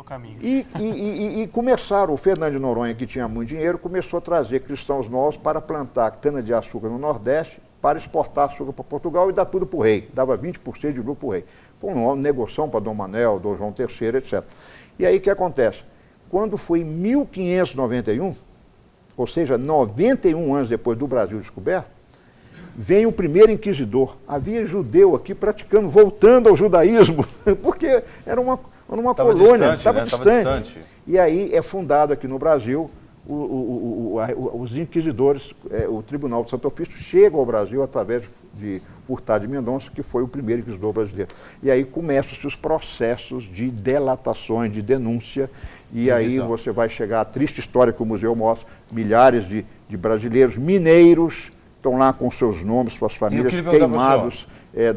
o caminho. E começaram, o Fernando de Noronha, que tinha muito dinheiro, começou a trazer cristãos novos para plantar cana-de-açúcar no Nordeste, para exportar açúcar para Portugal e dar tudo para o rei. Dava 20% de lucro para o rei. Foi uma negociação para Dom Manuel, Dom João III, etc. E aí o que acontece? Quando foi em 1591, ou seja, 91 anos depois do Brasil descoberto, vem o primeiro inquisidor. Havia judeu aqui praticando, voltando ao judaísmo, porque era uma colônia, estava distante. E aí é fundado aqui no Brasil os inquisidores, o Tribunal de Santo Ofício chega ao Brasil através de Furtado de Mendonça, que foi o primeiro inquisidor brasileiro. E aí começam-se os processos de delatações, de denúncia, e aí você vai chegar à triste história que o museu mostra, milhares de brasileiros mineiros estão lá com seus nomes, suas famílias queimados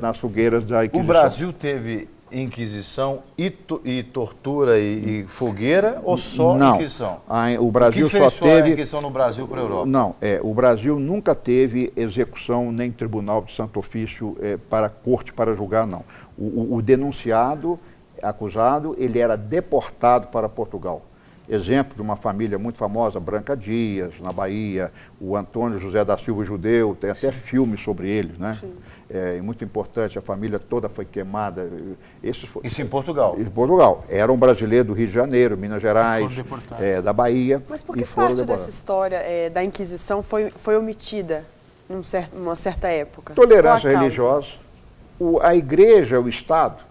nas fogueiras da Inquisição. O Brasil teve Inquisição e tortura e fogueira ou só Inquisição? O Brasil só teve... a Inquisição no Brasil para a Europa? Não, o Brasil nunca teve execução nem tribunal de Santo Ofício para corte para julgar, não. O denunciado, acusado, ele era deportado para Portugal. Exemplo de uma família muito famosa, Branca Dias, na Bahia, o Antônio José da Silva judeu, tem até filme sobre ele, né? Muito importante, a família toda foi queimada. Isso em Portugal? Em Portugal. Era um brasileiro do Rio de Janeiro, Minas Gerais, da Bahia. Mas por que parte dessa história da Inquisição foi omitida numa certa época? Tolerância religiosa, a igreja, o Estado.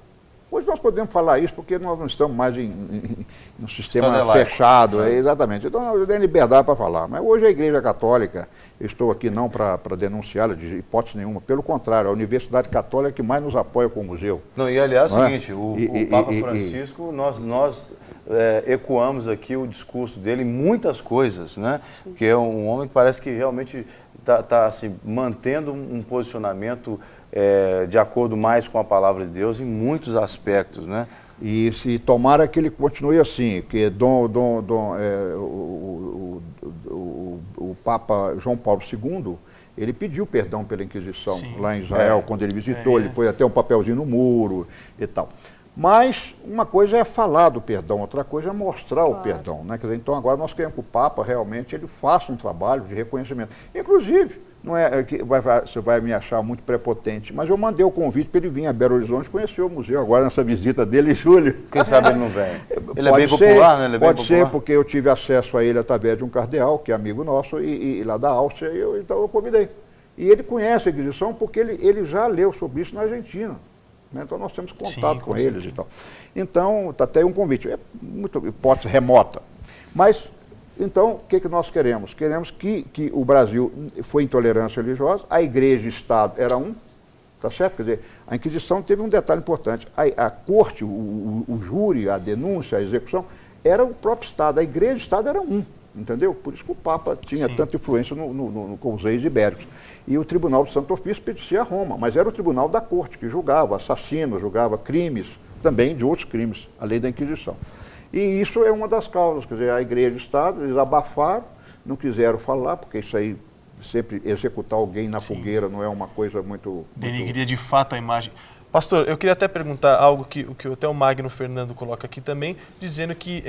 Hoje nós podemos falar isso porque nós não estamos mais em um sistema fechado, exatamente. Então eu tenho liberdade para falar. Mas hoje a Igreja Católica, eu estou aqui não para denunciá-la de hipótese nenhuma, pelo contrário, a Universidade Católica que mais nos apoia com o museu. Não, e aliás é o seguinte, o Papa Francisco, nós ecoamos aqui o discurso dele em muitas coisas, né? Que é um homem que parece que realmente está assim, mantendo um posicionamento de acordo mais com a palavra de Deus em muitos aspectos, né? E se tomara que ele continue assim, que o Papa João Paulo II, ele pediu perdão pela Inquisição lá em Israel, quando ele visitou, ele pôs até um papelzinho no muro e tal. Mas uma coisa é falar do perdão, outra coisa é mostrar o perdão, né? Quer dizer, então agora nós queremos que o Papa realmente ele faça um trabalho de reconhecimento. Inclusive, não é que você vai me achar muito prepotente, mas eu mandei o convite para ele vir a Belo Horizonte conhecer o museu agora nessa visita dele em julho. Quem sabe ele não vem? Ele é bem popular, né? Pode ser, porque eu tive acesso a ele através de um cardeal, que é amigo nosso, e lá da Áustria, então eu convidei. E ele conhece a Inquisição porque ele já leu sobre isso na Argentina. Então nós temos contato com eles e tal. Então, está até um convite, é muito hipótese remota. Mas, então, o que nós queremos? Queremos que o Brasil foi intolerância religiosa, a igreja e o Estado era um, tá certo? Quer dizer, a Inquisição teve um detalhe importante, a corte, o júri, a denúncia, a execução, era o próprio Estado, a igreja e o Estado era um. Entendeu? Por isso que o Papa tinha tanta influência com os reis ibéricos. E o Tribunal de Santo Ofício pertencia a Roma, mas era o tribunal da corte, que julgava assassinos, julgava crimes, também de outros crimes, a lei da Inquisição. E isso é uma das causas, quer dizer, a igreja e o Estado, eles abafaram, não quiseram falar, porque isso aí, sempre executar alguém na fogueira não é uma coisa muito... Denigria de fato a imagem. Pastor, eu queria até perguntar algo que até o Magno Fernando coloca aqui também, dizendo que...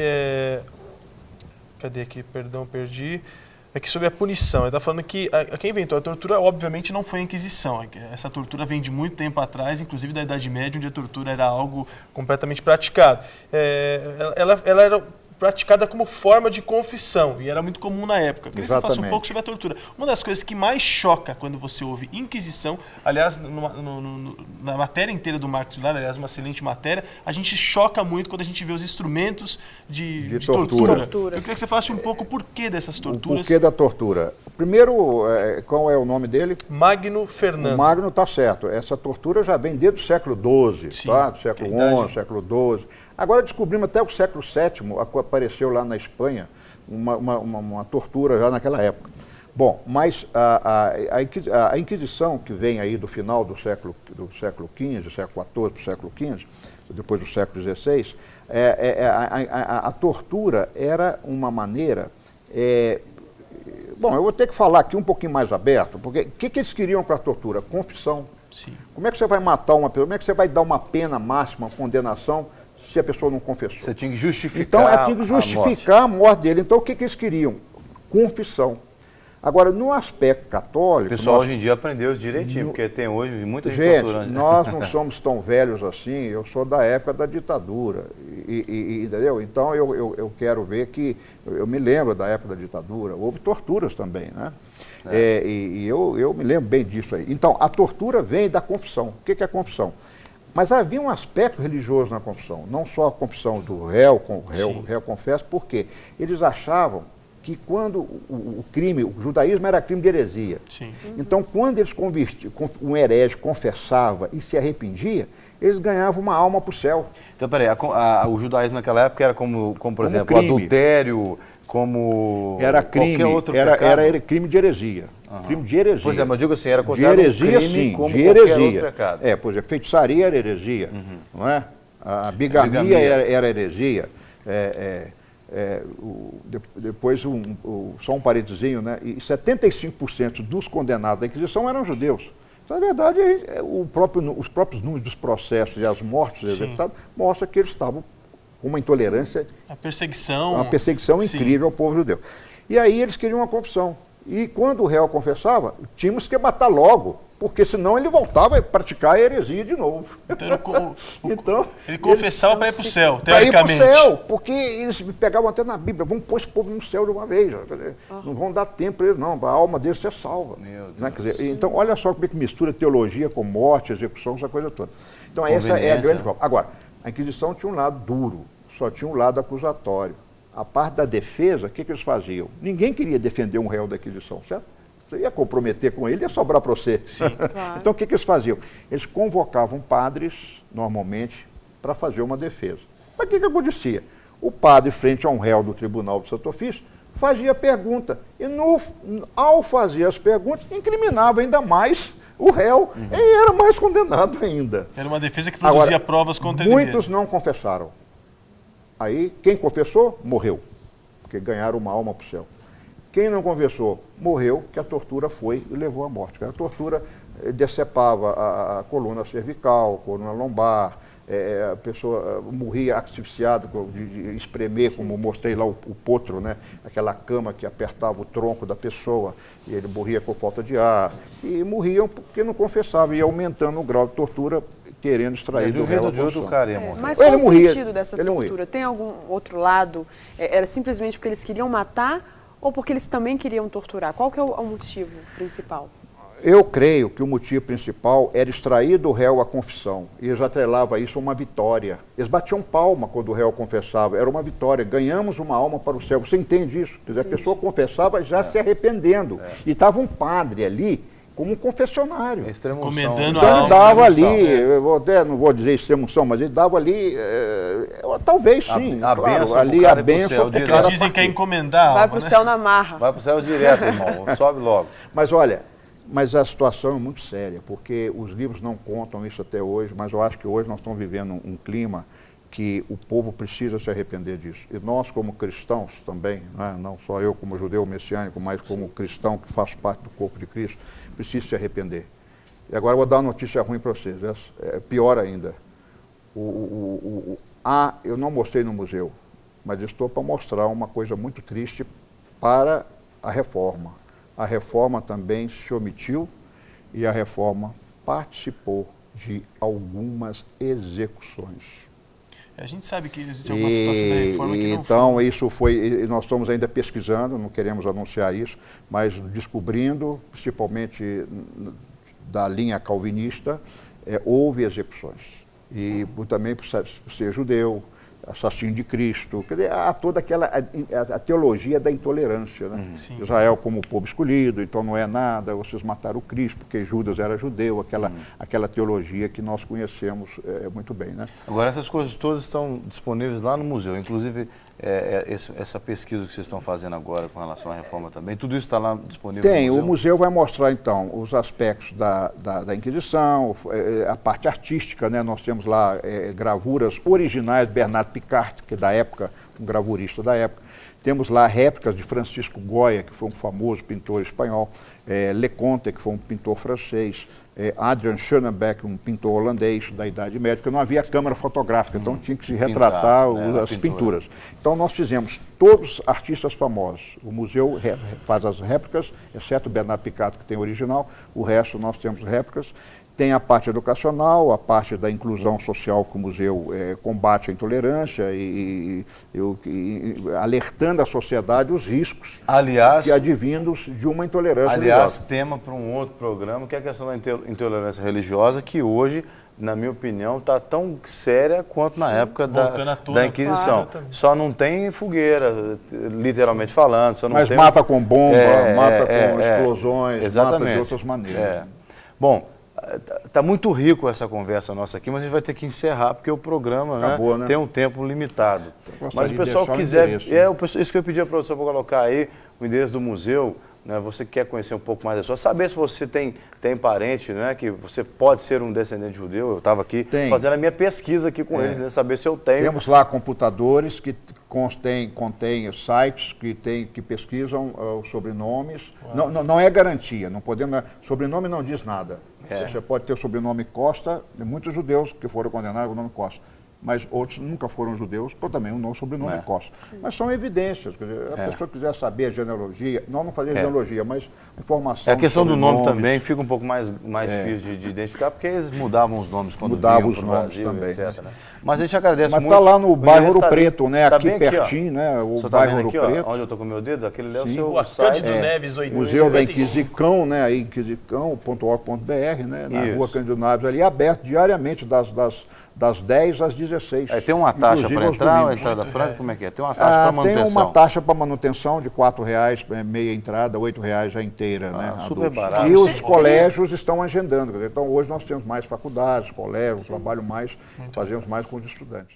Cadê aqui? Perdão, perdi. Aqui sobre a punição. Ele está falando que quem inventou a tortura, obviamente, não foi a Inquisição. Essa tortura vem de muito tempo atrás, inclusive da Idade Média, onde a tortura era algo completamente praticado. Ela era praticada como forma de confissão, e era muito comum na época. Eu queria que você falasse um pouco sobre a tortura. Uma das coisas que mais choca quando você ouve Inquisição, aliás, na matéria inteira do Marcos Vilar, aliás, uma excelente matéria, a gente choca muito quando a gente vê os instrumentos de tortura. Eu queria que você falasse um pouco o porquê dessas torturas. O porquê da tortura. Primeiro, qual é o nome dele? Magno Fernando. O Magno está certo. Essa tortura já vem desde o século XII, tá? Do século XI, século XII. Agora descobrimos até o século VII, apareceu lá na Espanha, uma tortura já naquela época. Bom, mas a Inquisição, que vem aí do final do século XV, do século XIV para o século XV, depois do século XVI, a tortura era uma maneira... bom, eu vou ter que falar aqui um pouquinho mais aberto, porque o que eles queriam com a tortura? Confissão. Sim. Como é que você vai matar uma pessoa? Como é que você vai dar uma pena máxima, uma condenação, se a pessoa não confessou. Você tinha que justificar então, tinha que justificar a morte dele. Então, o que eles queriam? Confissão. Agora, no aspecto católico... O pessoal hoje em dia aprendeu isso direitinho, porque tem hoje muita gente torturando. Nós não somos tão velhos assim, eu sou da época da ditadura, entendeu? Então, eu quero ver que... Eu me lembro da época da ditadura, houve torturas também, né? Eu me lembro bem disso aí. Então, a tortura vem da confissão. O que é a confissão? Mas havia um aspecto religioso na confissão, não só a confissão do réu, o réu confessa, porque eles achavam que quando o judaísmo era crime de heresia. Sim. Então, quando eles um herege confessava e se arrependia, eles ganhavam uma alma para o céu. Então, peraí, o judaísmo naquela época era como por exemplo, crime. O adultério, como era crime, qualquer outro pecado? Era crime de heresia. Crime de heresia. Pois é, mas digo assim, era considerado heresia, crime sim, como de qualquer heresia. outro pecado. Por exemplo, feitiçaria era heresia, não é? A bigamia era heresia. Depois, só um parentezinho, né? E 75% dos condenados da Inquisição eram judeus. Então, na verdade, os próprios números dos processos e as mortes executadas mostram que eles estavam com uma intolerância, uma perseguição incrível ao povo judeu. E aí eles queriam uma confissão. E quando o réu confessava, tínhamos que matar logo, porque senão ele voltava a praticar a heresia de novo. Então, ele confessava para ir para o céu, Para teoricamente. ir para o céu, porque eles pegavam até na Bíblia, vamos pôr esse povo no céu de uma vez. Não vão dar tempo para eles, não, a alma deles ser salva. Né? Quer dizer, então, olha só como é que mistura teologia com morte, execução, essa coisa toda. Então, essa é a grande prova. Agora, a Inquisição tinha um lado duro, só tinha um lado acusatório. A parte da defesa, o que eles faziam? Ninguém queria defender um réu da Inquisição, certo? Você ia comprometer com ele, ia sobrar para você. Sim, claro. Então, o que eles faziam? Eles convocavam padres, normalmente, para fazer uma defesa. Mas o que acontecia? O padre, frente a um réu do Tribunal do Santo Ofício, fazia pergunta. E, ao fazer as perguntas, incriminava ainda mais o réu e era mais condenado ainda. Era uma defesa que produzia provas contra ele mesmo. Muitos não confessaram. Aí, quem confessou, morreu, porque ganharam uma alma para o céu. Quem não confessou, morreu, que a tortura foi e levou à morte. A tortura decepava a coluna cervical, a coluna lombar, a pessoa morria asfixiada de espremer, como mostrei lá o potro, né? Aquela cama que apertava o tronco da pessoa, e ele morria com falta de ar. E morriam porque não confessavam, e aumentando o grau de tortura, querendo extrair do réu a confissão. Mas qual o sentido dessa tortura? Tem algum outro lado? Era simplesmente porque eles queriam matar ou porque eles também queriam torturar? Qual que é o motivo principal? Eu creio que o motivo principal era extrair do réu a confissão. E eles atrelavam isso a uma vitória. Eles batiam palma quando o réu confessava. Era uma vitória. Ganhamos uma alma para o céu. Você entende isso? Quer dizer, a pessoa confessava já se arrependendo. E estava um padre ali como um confessionário. Comendando então ele dava ali, não vou dizer extremunção, mas ele dava ali, talvez sim, a claro, benção ali a benção. Eles dizem que é encomendar. Vai para o céu na marra. Vai para o céu direto, irmão, sobe logo. Mas olha, a situação é muito séria, porque os livros não contam isso até hoje, mas eu acho que hoje nós estamos vivendo um clima que o povo precisa se arrepender disso. E nós, como cristãos também, né, não só eu como judeu messiânico, mas como cristão que faço parte do corpo de Cristo, preciso se arrepender. E agora eu vou dar uma notícia ruim para vocês, é pior ainda. Eu não mostrei no museu, mas estou para mostrar uma coisa muito triste para a reforma. A reforma também se omitiu e a reforma participou de algumas execuções. A gente sabe que existe alguma situação da reforma que não então, isso foi, nós estamos ainda pesquisando, não queremos anunciar isso, mas descobrindo, principalmente da linha calvinista, houve execuções. E também por ser judeu, assassino de Cristo, quer dizer, há toda aquela a teologia da intolerância. Né? Israel como povo escolhido, então não é nada, vocês mataram o Cristo porque Judas era judeu, aquela teologia que nós conhecemos muito bem. Né? Agora, essas coisas todas estão disponíveis lá no museu, inclusive essa pesquisa que vocês estão fazendo agora com relação à reforma também, tudo isso está lá disponível no museu? O museu vai mostrar então os aspectos da Inquisição, a parte artística, né? Nós temos lá gravuras originais de Bernardo Picard, que é da época, um gravurista da época. Temos lá réplicas de Francisco Goya, que foi um famoso pintor espanhol, Leconte, que foi um pintor francês, Adrian Schoenbeck, um pintor holandês da Idade Média, porque não havia câmera fotográfica, então tinha que se retratar as pinturas. Então nós fizemos todos artistas famosos. O museu faz as réplicas, exceto o Bernard Picard, que tem original, o resto nós temos réplicas. Tem a parte educacional, a parte da inclusão social que o museu combate a intolerância e alertando a sociedade os riscos que advindos de uma intolerância religiosa. Aliás, tema para um outro programa, que é a questão da intolerância religiosa, que hoje, na minha opinião, está tão séria quanto na época da Inquisição. Claro. Só não tem fogueira, literalmente falando. Só não Mas tem... mata com bomba, mata com explosões, mata de outras maneiras. Bom, está muito rico essa conversa nossa aqui, mas a gente vai ter que encerrar, porque o programa acabou, né? Tem um tempo limitado. Mas o pessoal que quiser, isso que eu pedi a produção para colocar aí, o endereço do museu, né, você quer conhecer um pouco mais da sua, saber se você tem parente, né, que você pode ser um descendente judeu. Eu estava aqui fazendo a minha pesquisa aqui com eles, né, saber se eu tenho. Temos lá computadores que contêm sites que pesquisam os sobrenomes. Não é garantia, não podemos. Sobrenome não diz nada. Você pode ter o sobrenome Costa, muitos judeus que foram condenados com o nome Costa, mas outros nunca foram judeus, por também o sobrenome Costa. Mas são evidências, quer dizer, a pessoa quiser saber a genealogia, nós não fazemos genealogia, mas informação. A questão do nome também fica um pouco mais difícil de identificar, porque eles mudavam os nomes quando vinham para o Brasil, também, etc. Né? Mas a gente agradece muito. Mas está lá no bairro Ouro Preto, né? Aqui pertinho, né? O bairro Ouro Preto. Onde eu estou com o meu dedo, aquele é o seu site. Cândido Neves, Museu da Inquisicão, né? Aí, inquisicão.org.br, né? Na rua Cândido Neves, ali, aberto diariamente das 10 às 16. Tem uma taxa para entrar ou a entrada franca? Como é que é? Tem uma taxa para manutenção? Tem uma taxa para manutenção de R$4, meia entrada, R$8 a inteira, né? Super barato. E os colégios estão agendando. Então hoje nós temos mais faculdades, colégios, trabalho mais, fazemos mais com os estudantes.